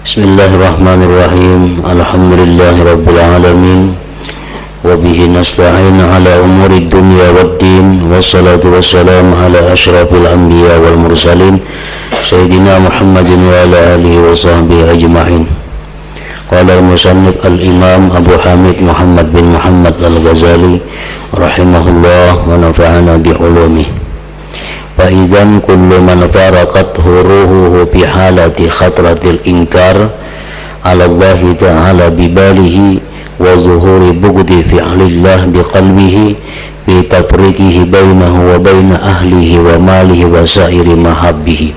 Bismillahirrahmanirrahim. Alhamdulillahi alamin. Wa bihi nasta'in ala umuri dunya waddin. Wassalatu wassalamu ala asyrafil anbiya wal mursalin Sayyidina Muhammadin wa ala alihi wa sahbihi ajma'in. Qala al-musannif al-imam Abu Hamid Muhammad bin Muhammad al-Ghazali rahimahullah wa nafa'ana bi'ulumihi. Fa'idhan kullu man faraqat ruhuhu fi halati khatratil inkar ala Allah ta'ala bibalihi wa zuhuri bugdi fi'lillah biqalbihi bi tafriqihi bainahu wa baina ahlihi wa malihi wa sairi mahabbihi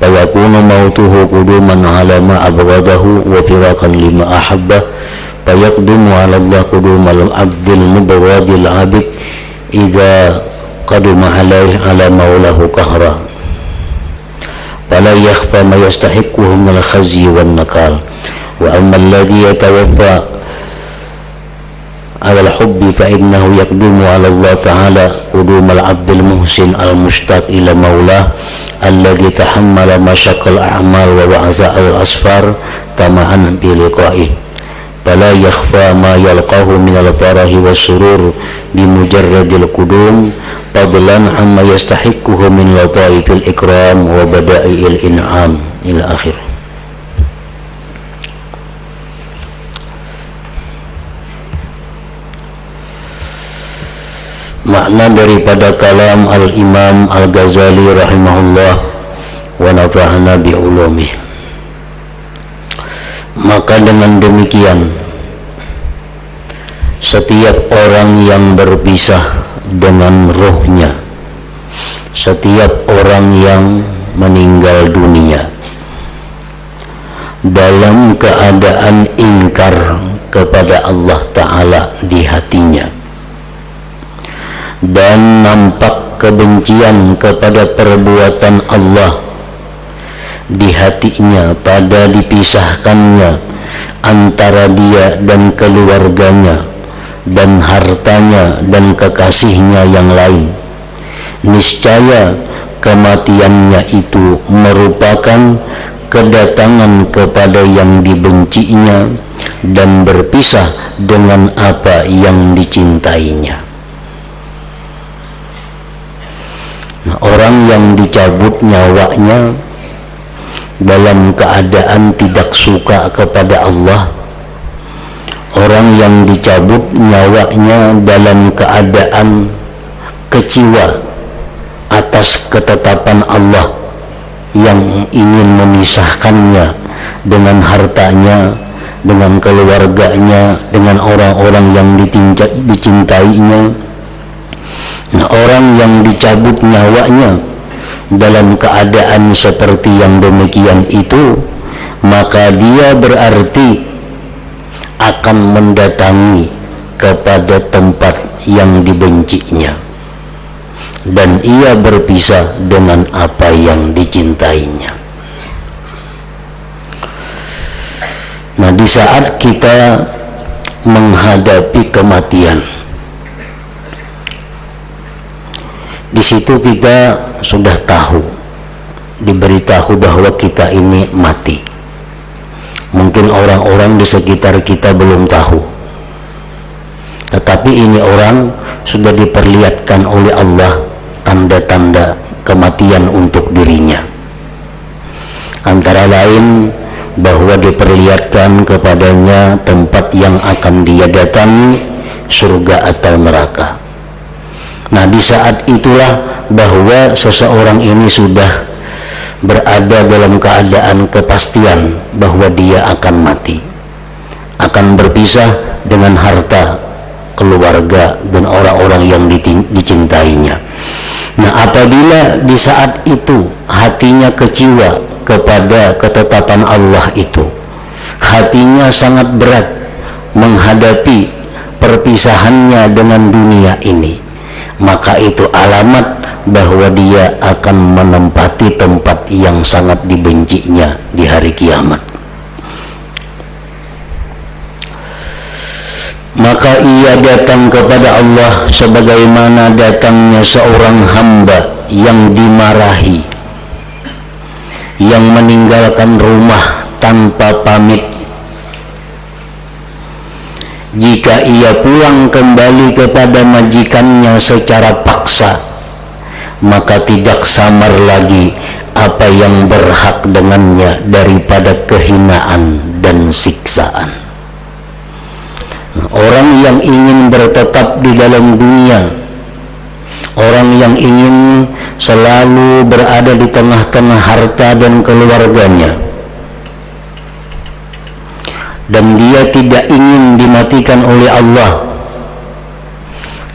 fayakunu mautuhu quduman ala ma abghadahu wa firaqan lima ahabbah fayaqdumu ala Allah qudumal abdil mubghadil abid idza qaduma alaih ala maulahu kahra fala yakhfa ma yastahiquhu min al-khazyi wan nakal wa amma alladhi yatawaffa ala al-hubbi fa innahu yaqdumu ala Allah ta'ala qudum al-abdil muhsin al-mushtaq ila maulah alladhi tahammala masyaqqal a'mal wa wa'za al-asfar tama'an bi liqa'ih fala yakhfa ma yalqahu min al-farahi was-surur bi mujarradil qudum fadlan amma yastahiquhu min lataifil ikram wa bada'iil in'am ila akhir. Makna daripada kalam al-imam al-Ghazali rahimahullah wa nafa'ana bi'ulumih. Maka dengan demikian setiap orang yang berpisah dengan rohnya, setiap orang yang meninggal dunia dalam keadaan ingkar kepada Allah Ta'ala di hatinya dan nampak kebencian kepada perbuatan Allah di hatinya pada dipisahkannya antara dia dan keluarganya dan hartanya dan kekasihnya yang lain, niscaya kematiannya itu merupakan kedatangan kepada yang dibencinya dan berpisah dengan apa yang dicintainya. Nah, orang yang dicabut nyawanya dalam keadaan tidak suka kepada Allah, orang yang dicabut nyawanya dalam keadaan kecewa atas ketetapan Allah yang ingin memisahkannya dengan hartanya, dengan keluarganya, dengan orang-orang yang dicintainya. Nah, orang yang dicabut nyawanya dalam keadaan seperti yang demikian itu, maka dia berarti akan mendatangi kepada tempat yang dibencinya dan ia berpisah dengan apa yang dicintainya. Nah, di saat kita menghadapi kematian, di situ kita sudah tahu, diberitahu bahwa kita ini mati. Mungkin orang-orang di sekitar kita belum tahu, tetapi ini orang sudah diperlihatkan oleh Allah tanda-tanda kematian untuk dirinya. Antara lain bahwa diperlihatkan kepadanya tempat yang akan dia datangi, surga atau neraka. Nah, di saat itulah bahwa seseorang ini sudah berada dalam keadaan kepastian bahwa dia akan mati, akan berpisah dengan harta, keluarga, dan orang-orang yang dicintainya. Nah, apabila di saat itu hatinya kecewa kepada ketetapan Allah itu, hatinya sangat berat menghadapi perpisahannya dengan dunia ini, maka itu alamat bahwa dia akan menempati tempat yang sangat dibencinya di hari kiamat. Maka ia datang kepada Allah sebagaimana datangnya seorang hamba yang dimarahi, yang meninggalkan rumah tanpa pamit. Jika ia pulang kembali kepada majikannya secara paksa, maka tidak samar lagi apa yang berhak dengannya daripada kehinaan dan siksaan. Orang yang ingin bertetap di dalam dunia, orang yang ingin selalu berada di tengah-tengah harta dan keluarganya, dan dia tidak ingin dimatikan oleh Allah,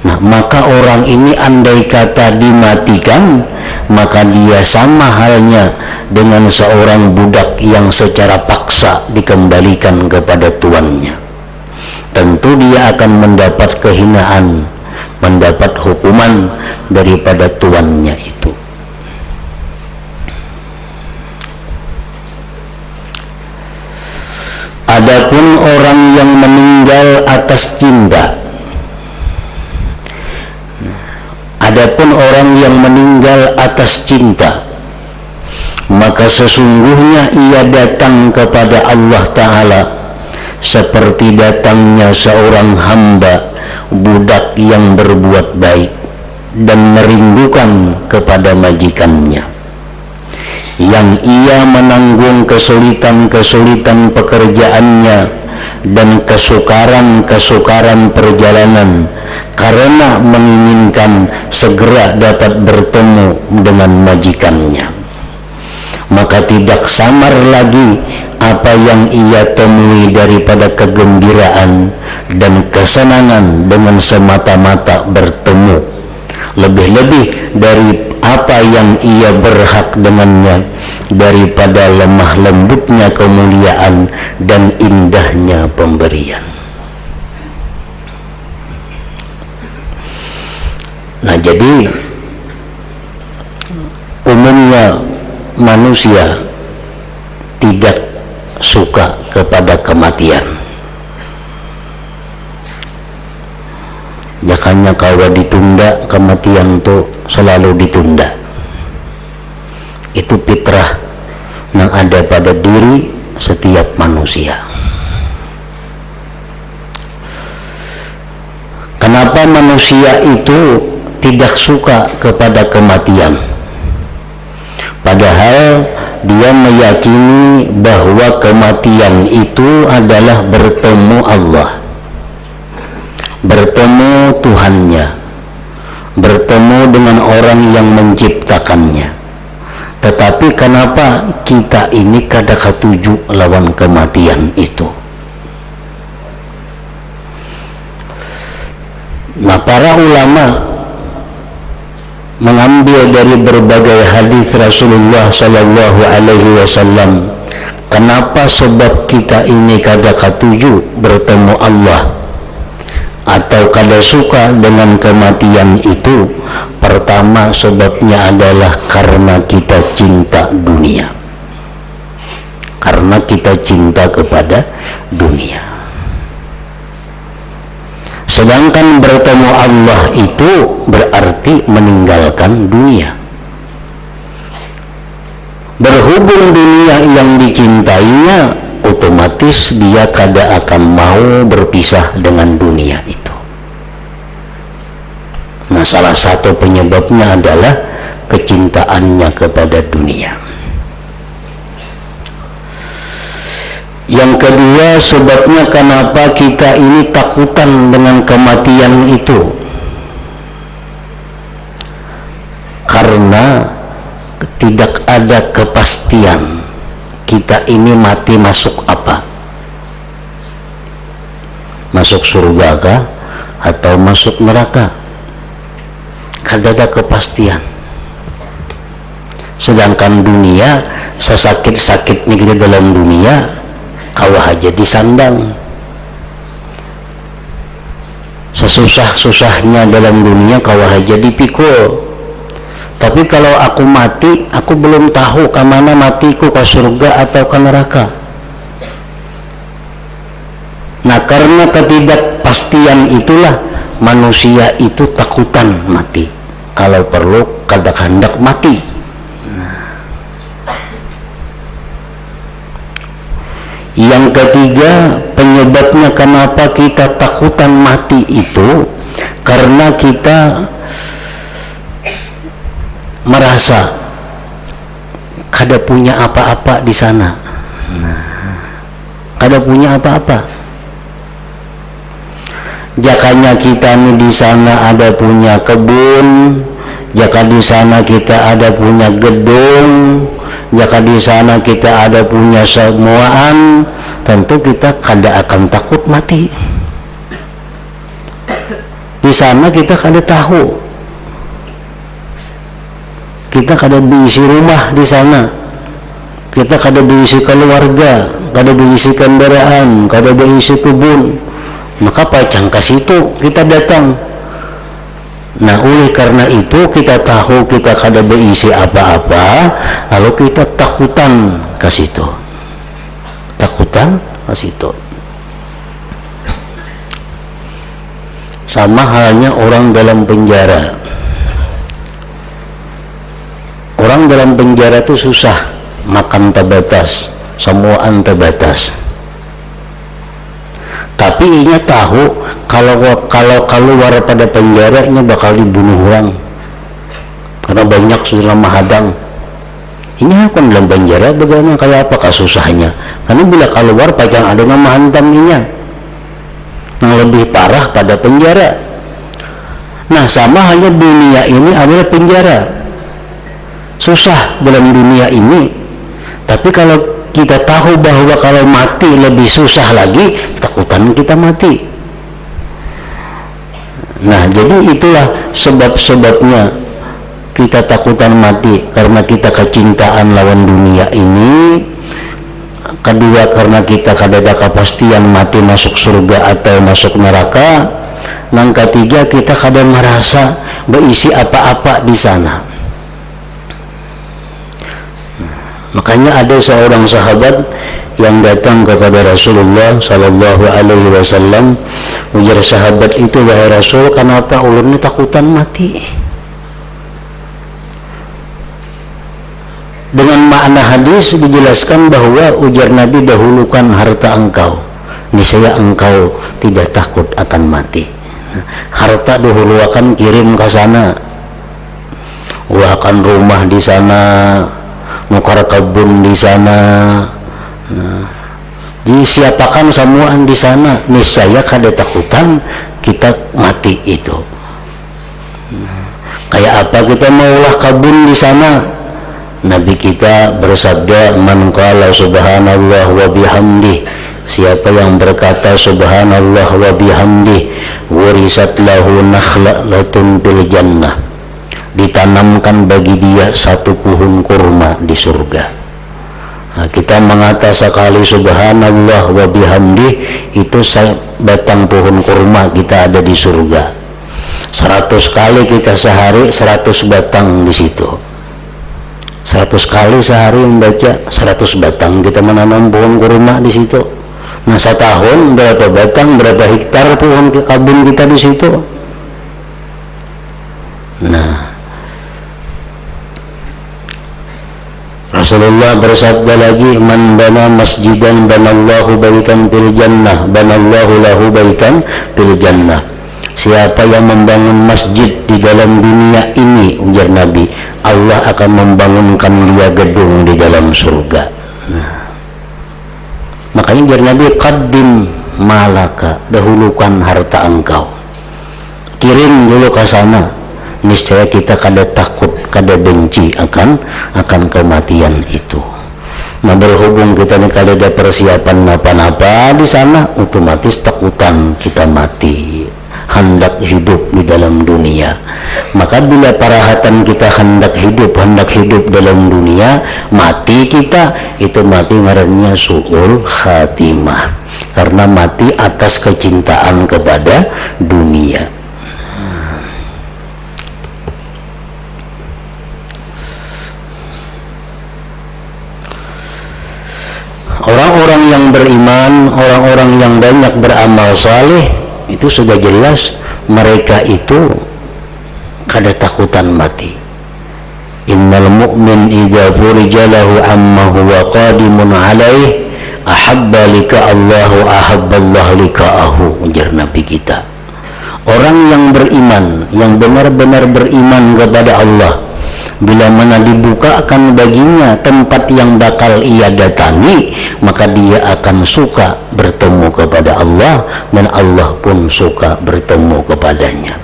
nah maka orang ini andai kata dimatikan, maka dia sama halnya dengan seorang budak yang secara paksa dikembalikan kepada tuannya. Tentu dia akan mendapat kehinaan, mendapat hukuman daripada tuannya itu. Adapun orang yang meninggal atas cinta, maka sesungguhnya ia datang kepada Allah Ta'ala seperti datangnya seorang hamba budak yang berbuat baik dan merindukan kepada majikannya, yang ia menanggung kesulitan-kesulitan pekerjaannya dan kesukaran-kesukaran perjalanan karena menginginkan segera dapat bertemu dengan majikannya. Maka tidak samar lagi apa yang ia temui daripada kegembiraan dan kesenangan dengan semata-mata bertemu, lebih-lebih dari apa yang ia berhak dengannya daripada lemah lembutnya kemuliaan dan indahnya pemberian. Nah, jadi umumnya manusia tidak suka kepada kematian. Jakanya kalau ditunda, kematian itu selalu ditunda. Itu fitrah yang ada pada diri setiap manusia. Kenapa manusia itu tidak suka kepada kematian? Padahal dia meyakini bahwa kematian itu adalah bertemu Allah, bertemu Tuhannya, bertemu dengan orang yang menciptakannya. Tetapi kenapa kita ini kada ketuju lawan kematian itu? Nah, para ulama mengambil dari berbagai hadis Rasulullah sallallahu alaihi wasallam kenapa sebab kita ini kada ketuju bertemu Allah atau kada suka dengan kematian itu. Pertama, sebabnya adalah karena kita cinta dunia, karena kita cinta kepada dunia. Sedangkan bertemu Allah itu berarti meninggalkan dunia. Berhubung dunia yang dicintainya, otomatis dia kada akan mau berpisah dengan dunia itu. Nah, salah satu penyebabnya adalah kecintaannya kepada dunia. Yang kedua, sebabnya kenapa kita ini takutan dengan kematian itu, karena tidak ada kepastian kita ini mati masuk apa, masuk surga kah atau masuk neraka. Kada ada kepastian. Sedangkan dunia, sesakit-sakitnya kita dalam dunia, kawah aja disandang, sesusah-susahnya dalam dunia kawah aja dipikul. Tapi kalau aku mati, aku belum tahu ke mana matiku, ke surga atau ke neraka. Nah, karena ketidakpastian itulah manusia itu takutan mati. Kalau perlu kada hendak mati. Yang ketiga, penyebabnya kenapa kita takutan mati itu karena kita merasa kada punya apa-apa di sana. Kada punya apa-apa. Jakanya kita nih di sana ada punya kebun, jaka di sana kita ada punya gedung, jika di sana kita ada punya semuaan, tentu kita kada akan takut mati. Di sana kita kada tahu, kita kada berisi rumah di sana, kita kada berisi keluarga, kada berisi kendaraan, kada berisi kebun, maka pacang ke situ kita datang. Nah, oleh karena itu kita tahu kita kada berisi apa-apa, lalu kita takutan ke situ. Takutan ke situ. Sama halnya orang dalam penjara. Orang dalam penjara itu susah, makan terbatas, semuaan terbatas. Tapi inya tahu kalau keluar pada penjaranya bakal dibunuh orang karena banyak sudah menghadang. Ini kan dalam penjara bagaimana, kayak apa kasusahnya, karena bila keluar pacang ada yang menghantam inya yang lebih parah pada penjara. Nah, sama halnya dunia ini adalah penjara, susah dalam dunia ini. Tapi kalau kita tahu bahwa kalau mati lebih susah lagi, takutan kita mati. Nah, jadi itulah sebab-sebabnya kita takutan mati, karena kita kecintaan lawan dunia ini. Kedua, karena kita kada ada kepastian mati masuk surga atau masuk neraka. Yang ketiga, kita kada merasa berisi apa-apa di sana. Makanya ada seorang sahabat yang datang kepada Rasulullah Sallallahu Alaihi Wasallam. Ujar sahabat itu, wahai Rasul, kenapa ulun ini takutan mati? Dengan makna hadis dijelaskan bahwa ujar Nabi, dahulukan harta engkau, niscaya engkau tidak takut akan mati. Harta dahulu akan kirim ke sana, akan rumah di sana, mukar kebun di sana. Nah, jadi siapakan semuaan di sana, niscaya kada takutan kita mati itu. Nah, kayak apa kita maulah kebun di sana? Nabi kita bersabda, man qala subhanallah wa bihamdih, siapa yang berkata subhanallah wa bihamdih, warisat lahu nakhlatun bil jannah, ditanamkan bagi dia satu pohon kurma di surga. Nah, kita mengata sekali subhanallah wa bihamdih, itu batang pohon kurma kita ada di surga. 100 kali kita sehari 100 batang di situ. 100 kali sehari membaca 100 batang kita menanam pohon kurma di situ. Nah, setahun berapa batang, berapa hektar pohon kebun kita di situ. Nah, Rasulullah bersabda lagi, man bana masjidan banallahu baitan fil jannah, banallahu lahu baitan fil jannah. Siapa yang membangun masjid di dalam dunia ini, ujar Nabi, Allah akan membangunkan dia gedung di dalam surga. Nah, makanya ujar Nabi, qaddim malaka, dahulukan harta engkau, kirim dulu ke sana, niscaya kita kada takut, kada benci akan kematian itu. Nah, berhubung kita ini kada ada persiapan apa-apa di sana, otomatis takutan kita mati, hendak hidup di dalam dunia. Maka bila parahatan kita hendak hidup dalam dunia, mati kita itu mati ngarannya su'ul khatimah, karena mati atas kecintaan kepada dunia. Orang-orang yang beriman, orang-orang yang banyak beramal saleh, itu sudah jelas mereka itu kada takutan mati. Innal mu'min idza furija lahu amma huwa qadimun alaih ahabba lika Allahu ahabballah lika'ahu, ujar Nabi kita. Orang yang beriman, yang benar-benar beriman kepada Allah, bila mana dibukakan baginya tempat yang bakal ia datangi, maka dia akan suka bertemu kepada Allah, dan Allah pun suka bertemu kepadanya.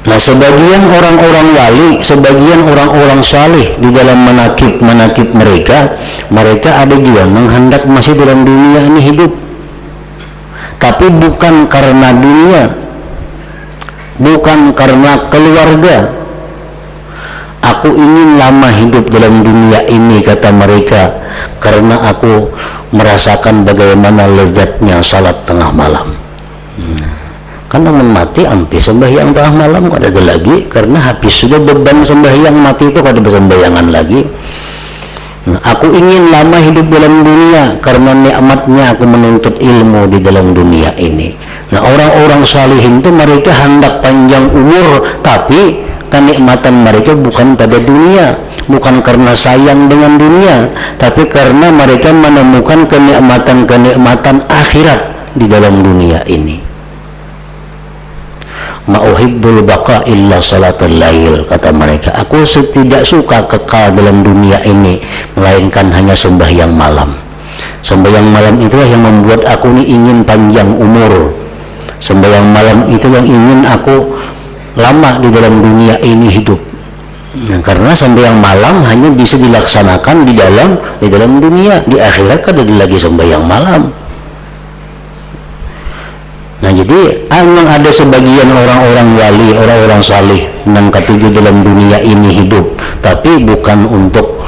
Nah, sebagian orang-orang wali, sebagian orang-orang saleh di dalam manakib mereka ada juga menghendak masih dalam dunia ini hidup, tapi bukan karena dunia, bukan karena keluarga. Aku ingin lama hidup dalam dunia ini, kata mereka, karena aku merasakan bagaimana lezatnya salat tengah malam. Karena mati ampi sembahyang tengah malam ada lagi, karena habis sudah beban sembahyang mati itu ada sembayangan lagi. Nah, aku ingin lama hidup dalam dunia karena nikmatnya aku menuntut ilmu di dalam dunia ini. Nah, orang-orang salihin itu mereka hendak panjang umur, tapi kenikmatan mereka bukan pada dunia, bukan karena sayang dengan dunia, tapi karena mereka menemukan kenikmatan akhirat di dalam dunia ini. Ma'uhibbul baqa illa salatul lail, kata mereka, aku tidak suka kekal dalam dunia ini melainkan hanya sembahyang malam. Sembahyang malam itulah yang membuat aku ini ingin panjang umur. Sembahyang malam itu yang ingin aku lama di dalam dunia ini hidup. Nah, karena sembahyang malam hanya bisa dilaksanakan di dalam dunia, di akhirat kan ada lagi sembahyang malam. Nah, jadi memang ada sebagian orang-orang wali, orang-orang salih yang ketujuh dalam dunia ini hidup, tapi bukan untuk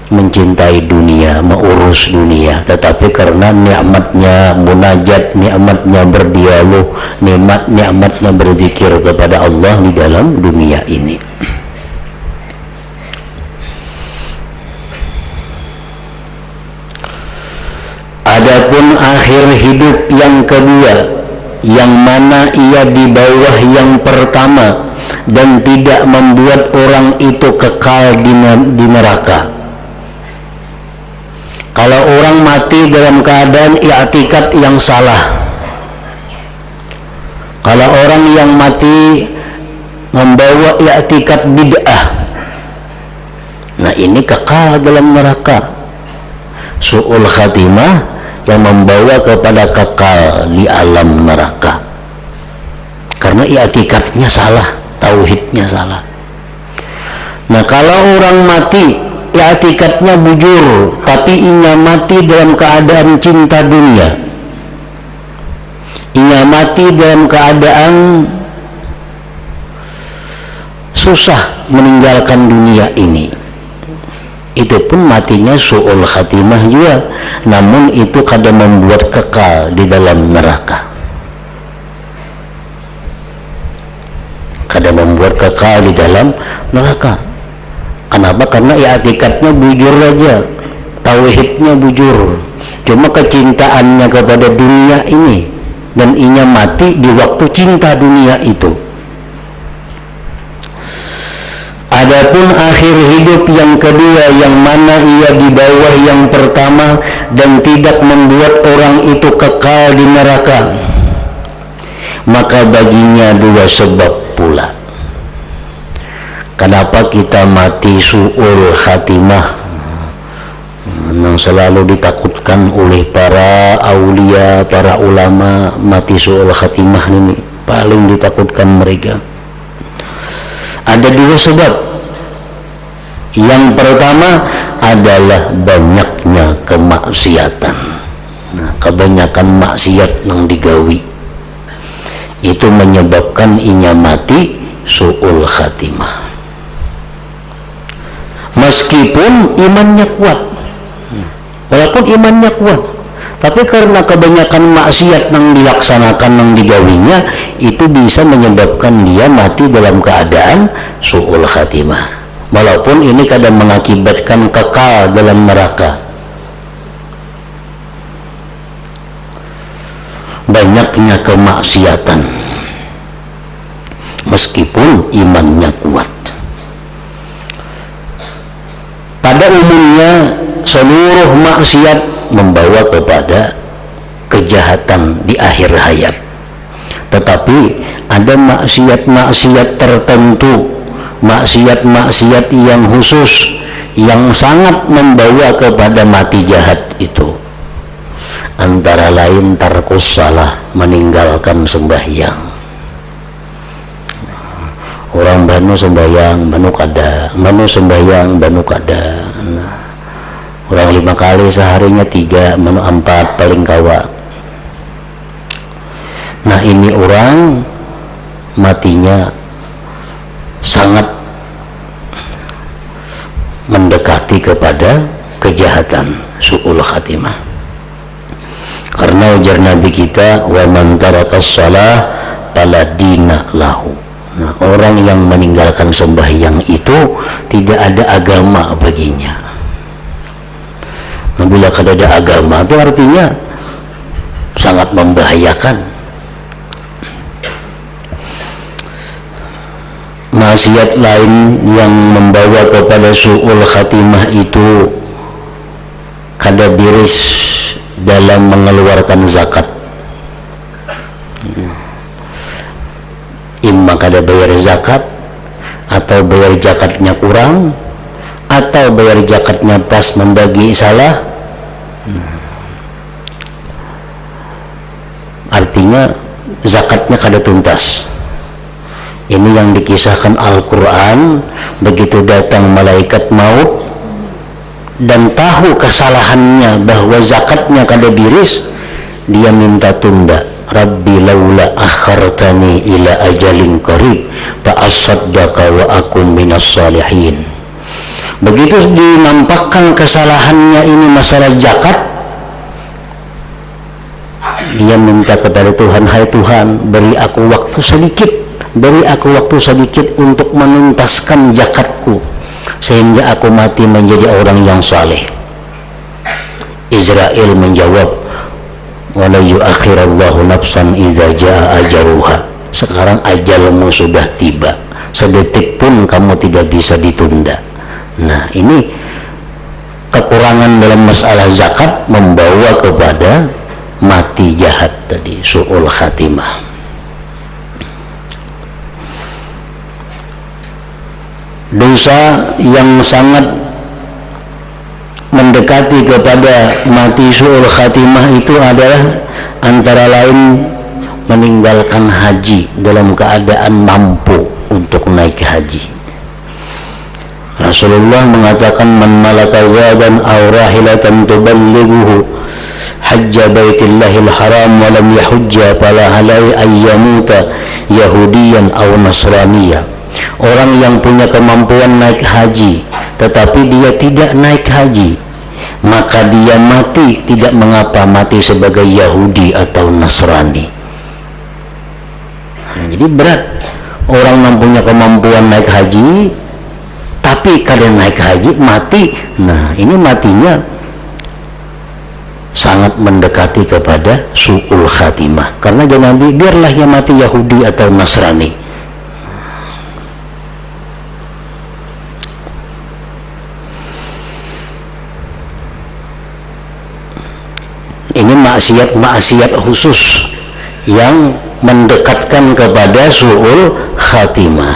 mencintai dunia, mengurus dunia, tetapi karena nikmatnya munajat, nikmatnya berdialog, nikmatnya berzikir kepada Allah di dalam dunia ini. Adapun akhir hidup yang kedua, yang mana ia di bawah yang pertama dan tidak membuat orang itu kekal di neraka. Kalau orang mati dalam keadaan i'tikad yang salah, kalau orang yang mati membawa i'tikad bid'ah, nah ini kekal dalam neraka. Su'ul khatimah yang membawa kepada kekal di alam neraka, karena i'tikadnya salah, tauhidnya salah. Nah, kalau orang mati i'tikadnya bujur, tapi ia mati dalam keadaan cinta dunia, ia mati dalam keadaan susah meninggalkan dunia ini, itu pun matinya su'ul khatimah juga, namun itu kadang membuat kekal di dalam neraka, kadang membuat kekal di dalam neraka. Kenapa? Karena i'tikadnya bujur aja, tauhidnya bujur, cuma kecintaannya kepada dunia ini, dan ia mati di waktu cinta dunia itu. Adapun akhir hidup yang kedua, yang mana ia di bawah yang pertama dan tidak membuat orang itu kekal di neraka, maka baginya dua sebab pula. Kenapa kita mati su'ul khatimah, yang selalu ditakutkan oleh para aulia, para ulama, mati su'ul khatimah ini paling ditakutkan mereka. Ada dua sebab. Yang pertama adalah banyaknya kemaksiatan. Nah, kebanyakan maksiat yang digawi itu menyebabkan inya mati su'ul khatimah. Meskipun imannya kuat, walaupun imannya kuat, tapi karena kebanyakan maksiat yang dilaksanakan, yang digawinya, itu bisa menyebabkan dia mati dalam keadaan su'ul khatimah, walaupun ini kadang mengakibatkan kekal dalam neraka. Banyaknya kemaksiatan meskipun imannya kuat. Pada umumnya seluruh maksiat membawa kepada kejahatan di akhir hayat. Tetapi ada maksiat-maksiat tertentu, maksiat-maksiat yang khusus, yang sangat membawa kepada mati jahat itu. Antara lain tarkus salah, meninggalkan sembahyang. Orang banu sembahyang, banu kada, banu sembahyang, banu kada. Nah, orang 5 kali seharinya 3, banu 4 paling kawa. Nah, ini orang matinya sangat mendekati kepada kejahatan, su'ul khatimah. Karena ujar Nabi kita, wa man tarakas shalah fala dina lahu. Nah, orang yang meninggalkan sembahyang itu tidak ada agama baginya. Nah, bila kada ada agama itu artinya sangat membahayakan. Maksiat lain yang membawa kepada su'ul khatimah itu kada biris dalam mengeluarkan zakat. Imma kada bayar zakat, atau bayar zakatnya kurang, atau bayar zakatnya pas membagi salah. Artinya zakatnya kada tuntas. Ini yang dikisahkan Al-Quran, begitu datang malaikat maut dan tahu kesalahannya bahwa zakatnya kada biris, dia minta tunda. Rabbi laula akhartani ila ajalin qarib fa asaddaqa wa akum minas salihin. Begitu dinampakkan kesalahannya ini masalah zakat, dia minta kepada Tuhan, hai Tuhan, beri aku waktu sedikit, beri aku waktu sedikit untuk menuntaskan zakatku sehingga aku mati menjadi orang yang saleh. Israel menjawab, wala yuakhirallahu nafsan idza jaa ajaluha. Sekarang ajalmu sudah tiba, sedetik pun kamu tidak bisa ditunda. Nah, ini kekurangan dalam masalah zakat membawa kepada mati jahat tadi, su'ul khatimah. Dosa yang sangat mendekati kepada mati su'ul khatimah itu adalah antara lain meninggalkan haji dalam keadaan mampu untuk naik haji. Rasulullah mengatakan, man malaka zadan aw rahilatan tuballighuhu hajja baitillahil haram wa lam yahujja fala alai ayyamuta yahudiyan aw nasraniyya. Orang yang punya kemampuan naik haji tetapi dia tidak naik haji, maka dia mati tidak mengapa, mati sebagai Yahudi atau Nasrani. Nah, jadi berat orang yang punya kemampuan naik haji tapi kadang naik haji mati. Nah, ini matinya sangat mendekati kepada su'ul khatimah. Karena dia Nabi, biarlah yang mati Yahudi atau Nasrani. Ini maksiat khusus yang mendekatkan kepada su'ul khatimah.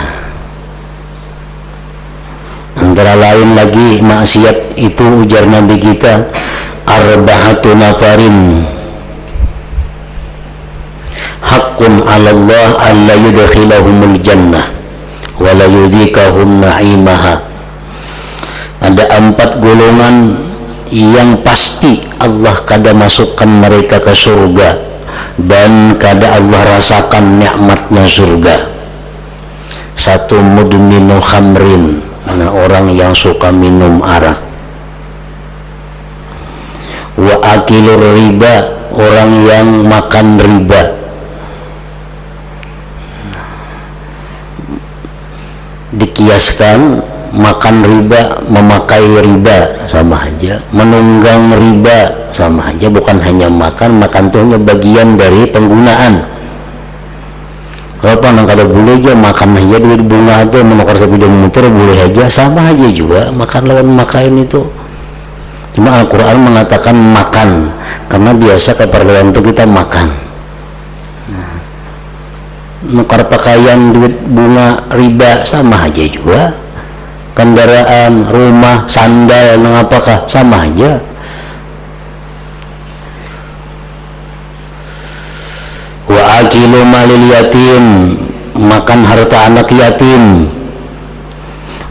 Antara lain lagi maksiat itu ujar Nabi kita, arba'atu nafarin haqqun 'ala Allah alla yudkhilahumul jannah wa la yudhikahum na'imaha. Ada 4 golongan yang pasti Allah kada masukkan mereka ke surga dan kada Allah rasakan nikmatnya surga. 1, mudminu khamrin, orang yang suka minum arak. Wa akilur riba, orang yang makan riba. Dikiaskan makan riba, memakai riba sama aja, menunggang riba sama aja, bukan hanya makan itu hanya bagian dari penggunaan. Apa nang kada boleh aja makan aja duit bunga itu menukar sepeda motor boleh aja, sama aja juga makan lawan makain itu. Cuma Al-Quran mengatakan makan, karena biasa keperluan itu kita makan. Nukar pakaian, duit bunga, riba, sama aja juga. Kendaraan, rumah, sandal, apakah sama aja. Wa akilu malil yatim, makan harta anak yatim.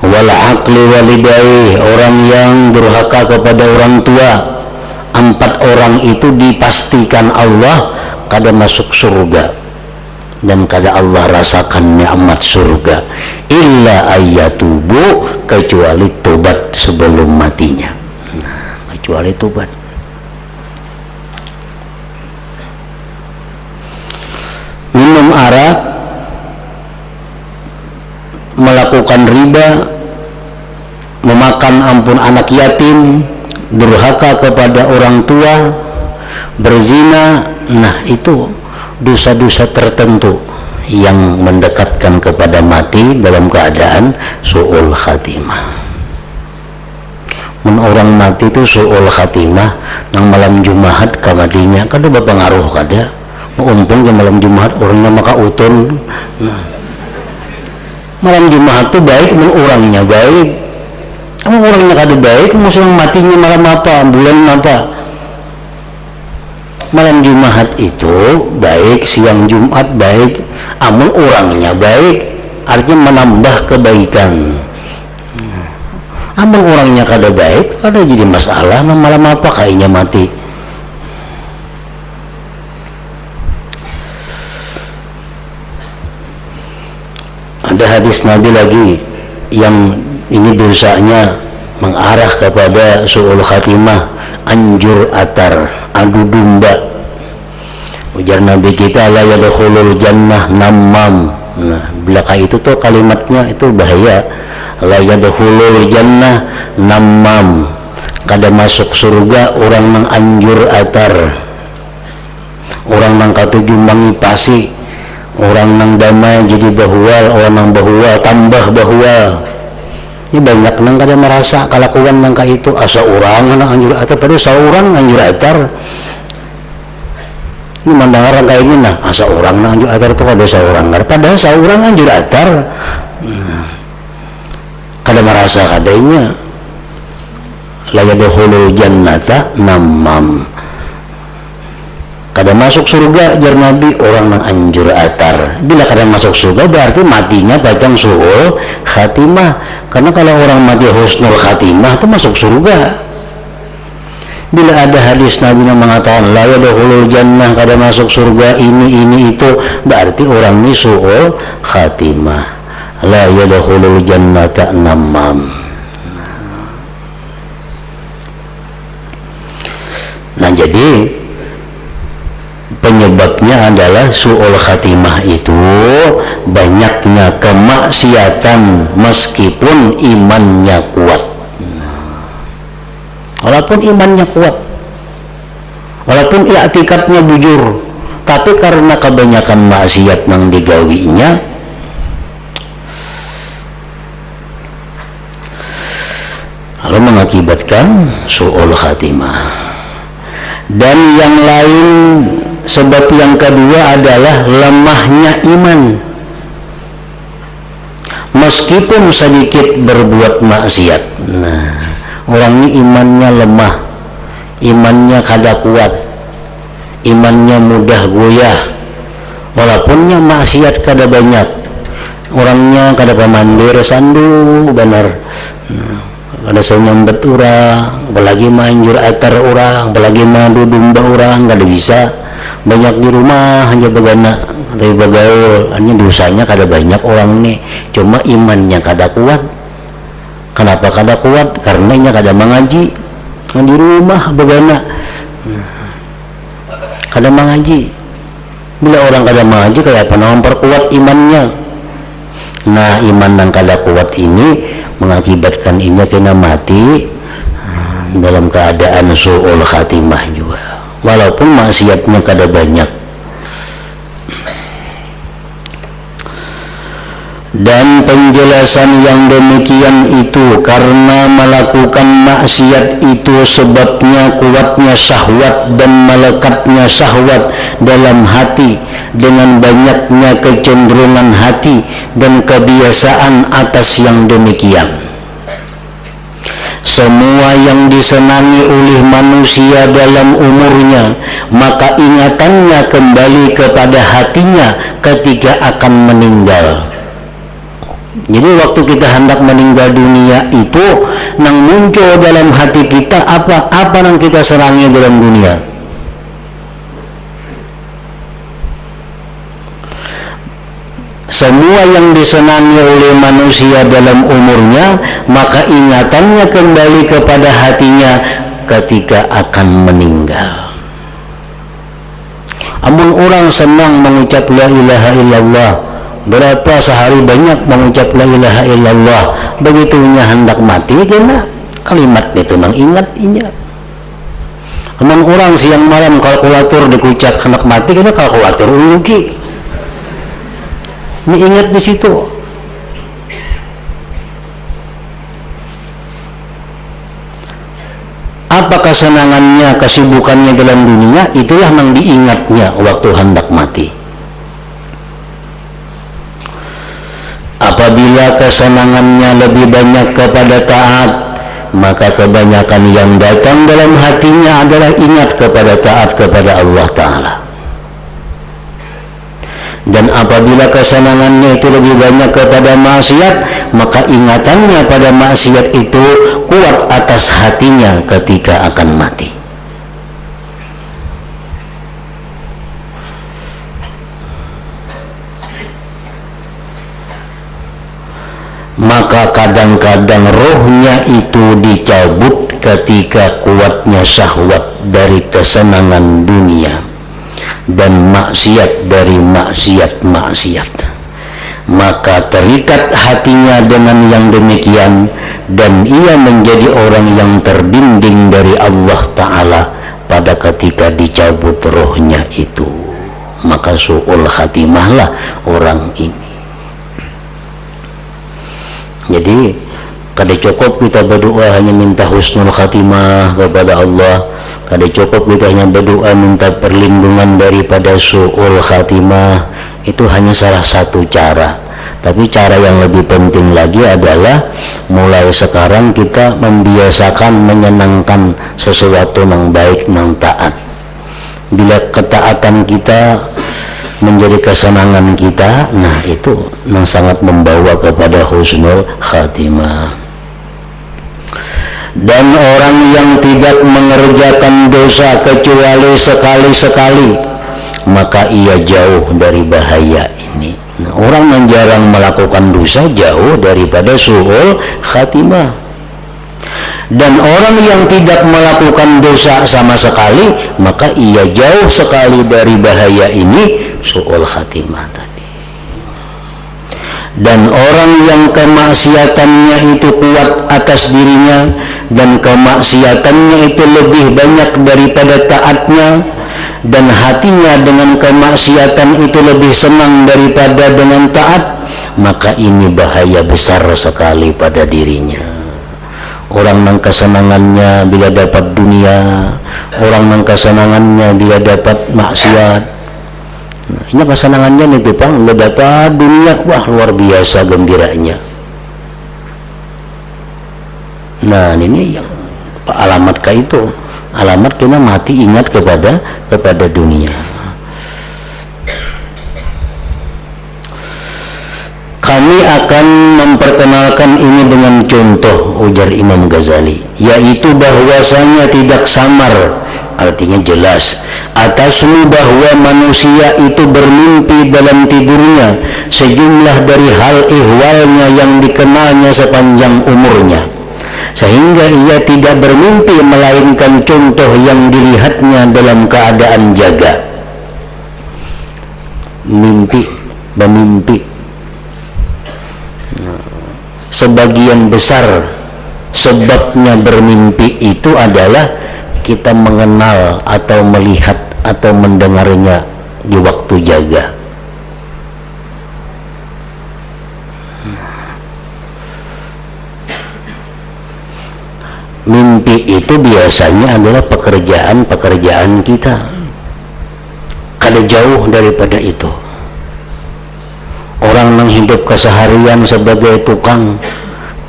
Wal aqli walidayhi, orang yang durhaka kepada orang tua. 4 orang itu dipastikan Allah kada masuk surga dan kada Allah rasakan nikmat surga, illa ayyatubu, kecuali tobat sebelum matinya. Nah, kecuali tobat. Minum arak, melakukan riba, memakan ampun anak yatim, durhaka kepada orang tua, berzina, nah itu dosa-dosa tertentu yang mendekatkan kepada mati dalam keadaan su'ul khatimah. Orang mati itu su'ul khatimah nang malam Jumat kamatinya kada berpengaruh, kada untung ke malam Jumat orangnya maka utun. Nah, malam Jumat itu baik, orangnya baik. Kamu orangnya kada baik, musuh matinya malam apa, bulan apa? Malam Jumat itu baik, siang Jumat baik, amun orangnya baik, artinya menambah kebaikan. Amun orangnya kada baik, kada jadi masalah, malam apa kayaknya mati. Ada hadis Nabi lagi yang ini dosanya mengarah kepada su'ul khatimah, anjur atar, adu domba. Ujar Nabi kita, la yadkhulul jannah namam. Nah, belakang itu tuh kalimatnya itu bahaya. La yadkhulul jannah namam, kada masuk surga orang nang anjur atar, orang nang katuju mangipasi, orang nang damai jadi bahual, orang nang bahual tambah bahual. Ini banyak nang kada merasa kalakuan nang itu asa orang nang anjur atar, padahal seorang anjur atar. Ini mandangan kayak gini, nah asa orang nang anjur atar itu kada seorang, padahal seorang anjur atar. Nah, kada merasa kadanya. La yadkhulul jannata namam, kada masuk surga jar Nabi orang nang anjur atar. Bila kada masuk surga berarti matinya pacang su'ul khatimah, karena kalau orang mati husnul khatimah itu masuk surga. Bila ada hadis Nabi yang mengatakan la yadkhulul jannah, kada masuk surga ini itu, berarti orang ini su'ul khatimah. La yadkhulul jannata namam. Nah, jadi penyebabnya adalah su'ul khatimah itu banyaknya kemaksiatan meskipun imannya kuat. Walaupun imannya kuat, walaupun i'tikadnya bujur, tapi karena kebanyakan maksiat yang digawinya, lalu mengakibatkan su'ul khatimah. Dan yang lain, sebab yang kedua adalah lemahnya iman. Meskipun sedikit berbuat maksiat, nah, orang ini imannya lemah, imannya kada kuat, imannya mudah goyah, walaupunnya maksiat kada banyak, orangnya kada pamandir sandu benar. Nah, ada nyambet orang, apalagi manjur atar orang, apalagi madu domba orang, kada bisa. Banyak di rumah hanya begana, tapi bagaul, hanya dosanya kada banyak orang nih, cuma imannya kada kuat. Kenapa kada kuat? Karena nya kada mengaji. Di rumah begana, kada mengaji. Bila orang kada mengaji, kayak apa namanya memperkuat imannya. Nah, iman yang kada kuat ini mengakibatkan inya kena mati dalam keadaan su'ul khatimah juga, walaupun maksiatnya kada banyak. Dan penjelasan yang demikian itu karena melakukan maksiat itu sebabnya kuatnya syahwat dan melekatnya syahwat dalam hati dengan banyaknya kecenderungan hati dan kebiasaan atas yang demikian. Semua yang disenangi oleh manusia dalam umurnya, maka ingatannya kembali kepada hatinya ketika akan meninggal. Jadi waktu kita hendak meninggal dunia itu nang muncul dalam hati kita apa yang kita senangi dalam dunia. Semua yang disenangi oleh manusia dalam umurnya, maka ingatannya kembali kepada hatinya ketika akan meninggal. Amun orang senang mengucap la ilaha illallah, berapa sehari banyak mengucap la ilaha illallah, begitunya hendak mati kena kalimat itu nang ingat. Amun orang siang malam kalkulator dikucak hendak mati kena kalkulator rugi. Ini ingat di situ. Apa kesenangannya, kesibukannya dalam dunia, itulah yang diingatnya waktu hendak mati. Apabila kesenangannya lebih banyak kepada taat, maka kebanyakan yang datang dalam hatinya adalah ingat kepada taat kepada Allah Ta'ala. Dan apabila kesenangannya itu lebih banyak kepada maksiat, maka ingatannya pada maksiat itu kuat atas hatinya ketika akan mati. Maka kadang-kadang rohnya itu dicabut ketika kuatnya syahwat dari kesenangan dunia dan maksiat dari maksiat, maka terikat hatinya dengan yang demikian dan ia menjadi orang yang terbimbing dari Allah Ta'ala pada ketika dicabut rohnya itu. Maka su'ul khatimahlah orang ini. Jadi kada cukup kita berdoa hanya minta husnul khatimah kepada Allah, kada cukup kita hanya berdoa minta perlindungan daripada su'ul khatimah. Itu hanya salah satu cara, tapi cara yang lebih penting lagi adalah mulai sekarang kita membiasakan menyenangkan sesuatu yang baik, yang taat. Bila ketaatan kita menjadi kesenangan kita, nah itu yang sangat membawa kepada husnul khatimah. Dan orang yang tidak mengerjakan dosa kecuali sekali-sekali, maka ia jauh dari bahaya ini. Nah, orang yang jarang melakukan dosa jauh daripada su'ul khatimah. Dan orang yang tidak melakukan dosa sama sekali, maka ia jauh sekali dari bahaya ini, su'ul khatimah tadi. Dan orang yang kemaksiatannya itu kuat atas dirinya dan kemaksiatannya itu lebih banyak daripada taatnya, dan hatinya dengan kemaksiatan itu lebih senang daripada dengan taat, maka ini bahaya besar sekali pada dirinya. Orang yang kesenangannya bila dapat dunia, orang yang kesenangannya bila dapat maksiat. Nah, ini kesenangannya itu Pang, bila dapat dunia, wah luar biasa gembiranya. Nah ini yang alamat itu, alamat kita mati ingat kepada dunia. Kami akan memperkenalkan ini dengan contoh, ujar Imam Ghazali, yaitu bahwasanya tidak samar, artinya jelas, atasmu bahwa manusia itu bermimpi dalam tidurnya sejumlah dari hal ihwalnya yang dikenalnya sepanjang umurnya, sehingga ia tidak bermimpi melainkan contoh yang dilihatnya dalam keadaan jaga. Bermimpi. Sebagian besar sebabnya bermimpi itu adalah kita mengenal atau melihat atau mendengarnya di waktu jaga. mimpi itu biasanya adalah pekerjaan-pekerjaan kita. Kada jauh daripada itu. Orang menghidup keseharian sebagai tukang,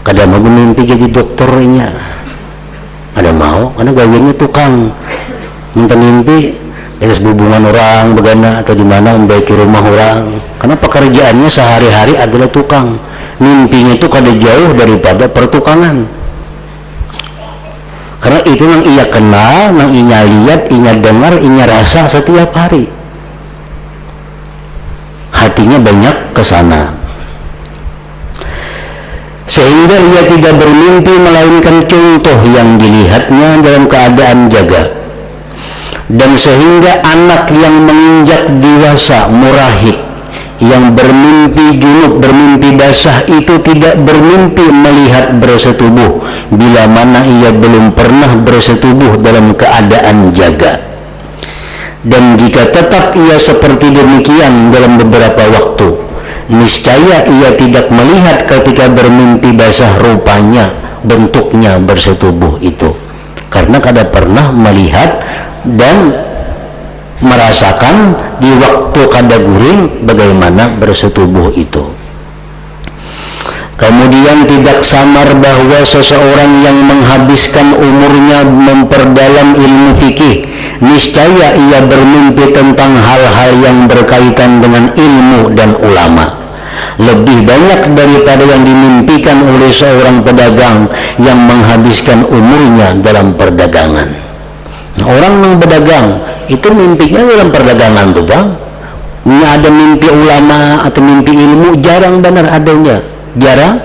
kada mau mimpi jadi dokternya. Ada mau, karena gawiannya tukang. Minta mimpi dari hubungan orang begana atau di mana membaiki rumah orang. Karena pekerjaannya sehari-hari adalah tukang. Mimpinya itu kada jauh daripada pertukangan. Karena itu yang ia kenal, yang ia lihat, ia dengar, ia rasa setiap hari. Hatinya banyak ke sana. Sehingga ia tidak bermimpi melainkan contoh yang dilihatnya dalam keadaan jaga. Dan sehingga anak yang menginjak dewasa murahid, yang bermimpi junub, bermimpi basah, itu tidak bermimpi melihat bersetubuh bila mana ia belum pernah bersetubuh dalam keadaan jaga. Dan jika tetap ia seperti demikian dalam beberapa waktu, niscaya ia tidak melihat ketika bermimpi basah rupanya, bentuknya bersetubuh itu, karena kada pernah melihat dan merasakan di waktu kada guring bagaimana bersetubuh itu. Kemudian tidak samar bahwa seseorang yang menghabiskan umurnya memperdalam ilmu fikih, niscaya ia bermimpi tentang hal-hal yang berkaitan dengan ilmu dan ulama, lebih banyak daripada yang dimimpikan oleh seorang pedagang yang menghabiskan umurnya dalam perdagangan. Nah, orang yang berdagang itu mimpinya dalam perdagangan tuh bang. Ini ada mimpi ulama atau mimpi ilmu jarang benar adanya, jarang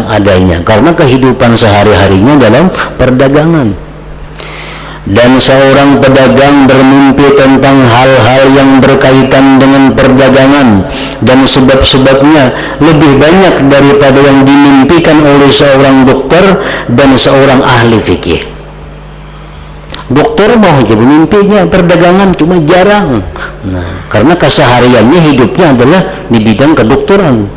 adanya, karena kehidupan sehari-harinya dalam perdagangan. Dan seorang pedagang bermimpi tentang hal-hal yang berkaitan dengan perdagangan dan sebab-sebabnya lebih banyak daripada yang dimimpikan oleh seorang dokter dan seorang ahli fikih. Dokter mau aja mimpinya perdagangan cuma jarang. Nah, karena kesehariannya hidupnya adalah di bidang kedokteran.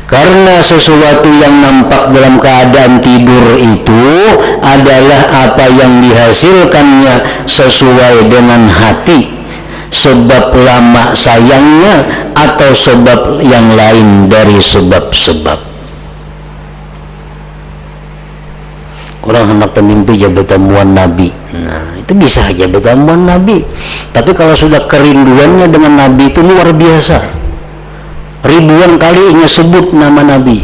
Karena sesuatu yang nampak dalam keadaan tidur itu adalah apa yang dihasilkannya sesuai dengan hati, sebab lama sayangnya atau sebab yang lain dari sebab-sebab. Orang hendak mimpi aja bertemuan Nabi. Nah, itu bisa aja bertemuan Nabi. Tapi kalau sudah kerinduannya dengan Nabi itu luar biasa. Ribuan kali ia sebut nama Nabi.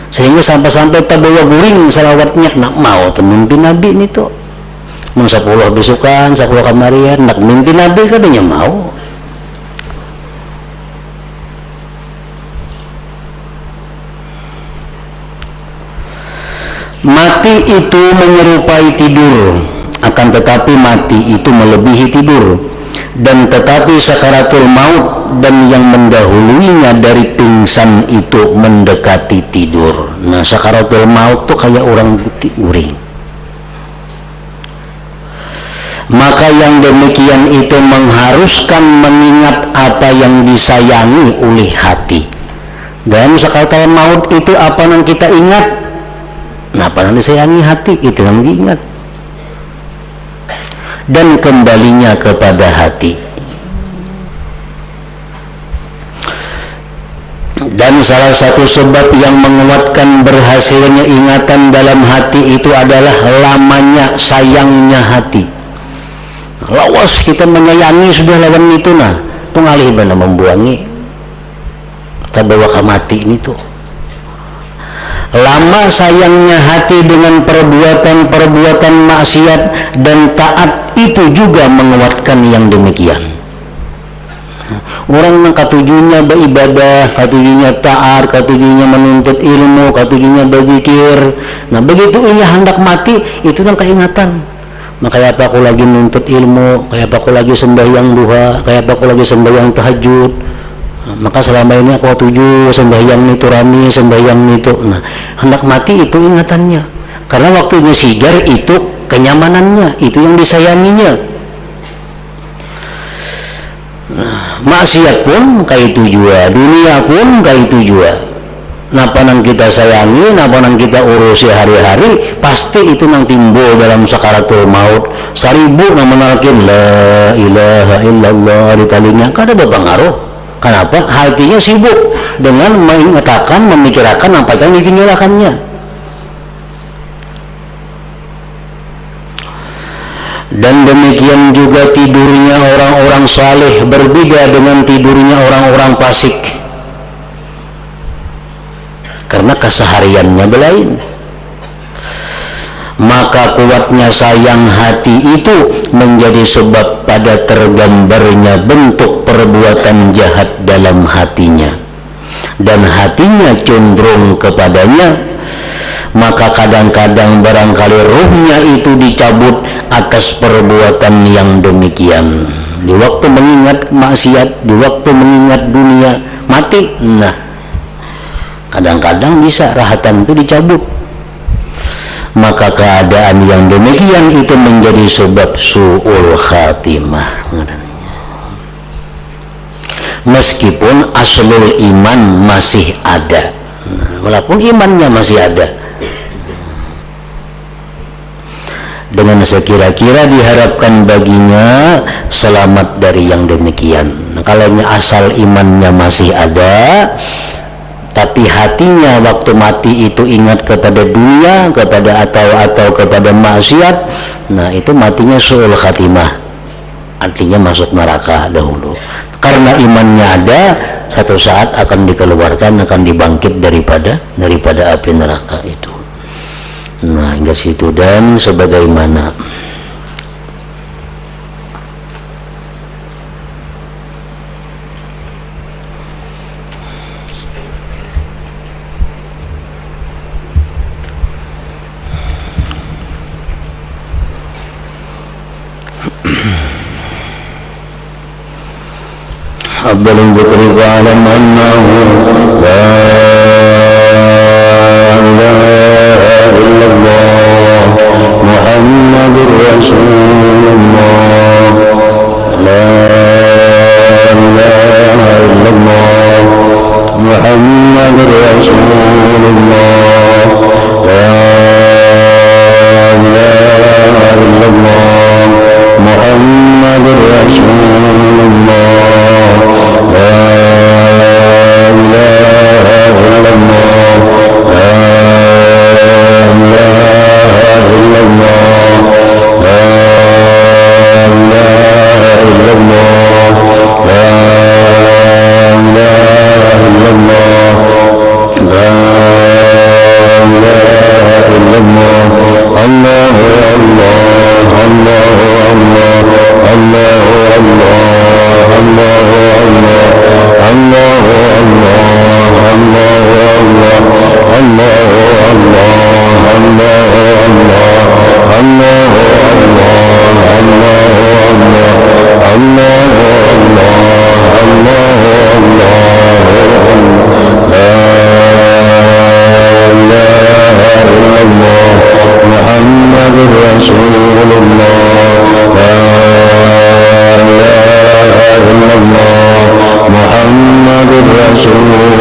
Sehingga sampai-sampai tak bawa guring salawatnya. Nak mau mimpi Nabi ini tuh. Mun 10 besukan, 10 kamarian, nak mimpi Nabi kadanya mau. Mati itu menyerupai tidur, akan tetapi mati itu melebihi tidur. Dan tetapi sakaratul maut dan yang mendahulunya dari pingsan itu mendekati tidur. Nah, sakaratul maut tuh kayak orang guring. Maka yang demikian itu mengharuskan mengingat apa yang disayangi oleh hati. Dan sakaratul maut itu apa yang kita ingat? Nah, apa yang disayangi hati itu yang diingat. Dan kembalinya kepada hati. Dan salah satu sebab yang menguatkan berhasilnya ingatan dalam hati itu adalah lamanya sayangnya hati. Lawas kita menyayangi sudah lawan itu nah, pengalih benar membuangi. Kita bawa ke mati ini tuh. Lama sayangnya hati dengan perbuatan-perbuatan maksiat dan taat itu juga menguatkan yang demikian. Orang yang katujunya beribadah, katujunya taat, katujunya menuntut ilmu, katujunya berzikir. Nah, begitu ia hendak mati, itu kan keingatan. Nah, kayak apa aku lagi menuntut ilmu, kayak apa aku lagi sembahyang duha, kayak apa aku lagi sembahyang tahajud. Maka selama ini aku tuju sembahyang itu rami, sembahyang itu. Nah, hendak mati itu ingatannya. Karena waktunya sigar itu kenyamanannya, itu yang disayanginya. Nah, maksiat pun kayak itu juga, dunia pun kayak itu juga. napa nang kita sayangi, napa nang kita urusi hari-hari, pasti itu nang timbul dalam sakaratul maut. Seribu nang menalkin la ilaha illallah di telinga, kada berpengaruh. Kenapa? Hatinya sibuk dengan mengatakan, memikirkan apa yang ditinggalkannya. Dan demikian juga tidurnya orang-orang saleh berbeda dengan tidurnya orang-orang fasik, karena kesehariannya belain. Maka kuatnya sayang hati itu menjadi sebab pada tergambarnya bentuk perbuatan jahat dalam hatinya, dan hatinya cenderung kepadanya. Maka kadang-kadang barangkali ruhnya itu dicabut atas perbuatan yang demikian. Di waktu mengingat maksiat, di waktu mengingat dunia, mati. Nah, kadang-kadang bisa rahatan itu dicabut. Maka keadaan yang demikian itu menjadi sebab su'ul khatimah. Meskipun aslul iman masih ada, walaupun imannya masih ada, dengan sekira-kira diharapkan baginya selamat dari yang demikian. Nah, kalau asal imannya masih ada, tapi hatinya waktu mati itu ingat kepada dunia, kepada atau kepada maksiat, nah itu matinya su'ul khatimah, artinya masuk neraka dahulu. Karena imannya ada, satu saat akan dikeluarkan, akan dibangkit daripada api neraka itu. Nah, hingga situ. Dan sebagaimana Abdul Zikri wa'alam annahu la ilaha illallah Muhammadur Rasulullah, la ilaha illallah Muhammadur Rasulullah, la ilaha illallah Muhammadur Rasulullah, la ilaha illallah, la ilaha illallah, la ilaha illallah, la ilaha illallah, la ilaha illallah. Allahu Allah, Allahu Allah, Allahu Allah, Allahu Allah, Allahu Allah, Allahu Allah, Allahu Allah, Allahu Allah, Allahu Allah, Allahu Allah, Allahu Allah, Allahu Allah, la ilaha illallah Muhammadur Rasulullah, la ilaha illallah Muhammadur Rasulullah.